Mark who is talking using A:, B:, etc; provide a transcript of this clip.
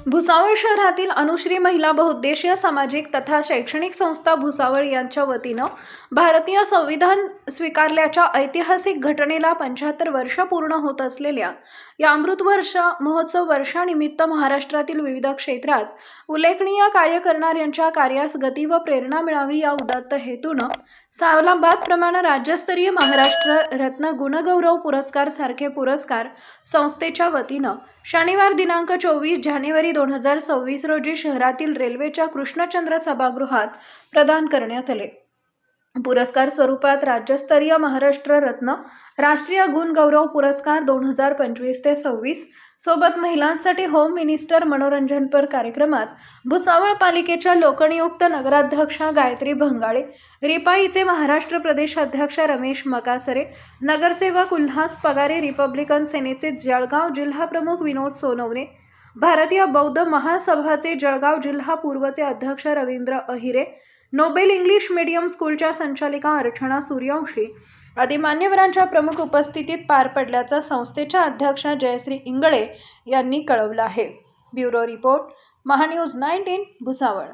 A: भुसावळ शहरातील अनुश्री महिला बहुउद्देशीय सामाजिक तथा शैक्षणिक संस्था भुसावळ यांच्या वतीनं भारतीय संविधान स्वीकारल्याच्या ऐतिहासिक घटनेला 75 वर्ष पूर्ण होत असलेल्या या अमृत वर्ष महोत्सव वर्षानिमित्त महाराष्ट्रातील विविध क्षेत्रात उल्लेखनीय कार्य करणाऱ्यांच्या कार्यास गती व प्रेरणा मिळावी या उदात्त हेतूनं सावलाबाद प्रमाणे राज्यस्तरीय महाराष्ट्र रत्न गुणगौरव पुरस्कार सारखे पुरस्कार संस्थेच्या वतीनं शनिवार दिनांक 24 जानेवारी 2026 रोजी शहरातील रेल्वेच्या कृष्णचंद्र सभागृहात प्रदान करण्यात आले। पुरस्कार स्वरूपात राज्यस्तरीय महाराष्ट्र रत्न राष्ट्रीय गुण गौरव पुरस्कार 2025 ते 26 सोबत महिलांसाठी होम मिनिस्टर मनोरंजनपर कार्यक्रमात भुसावळ पालिकेच्या लोकनियुक्त नगराध्यक्षा गायत्री भंगाळे, रिपाईचे महाराष्ट्र प्रदेश अध्यक्ष रमेश मकासरे, नगरसेवक उल्हास पगारे, रिपब्लिकन सेनेचे जळगाव जिल्हा प्रमुख विनोद सोनवणे, भारतीय बौद्ध महासभाचे जळगाव जिल्हा पूर्वचे अध्यक्ष Ravindra Ahire, Nobel English medium स्कूलच्या संचालिका अर्चना सूर्यवंशी आदी मान्यवरांच्या प्रमुख उपस्थितीत पार पडल्याचं संस्थेच्या अध्यक्षा जयश्री इंगळे यांनी कळवलं आहे। Bureau report, Mahanews 19 Bhusawal.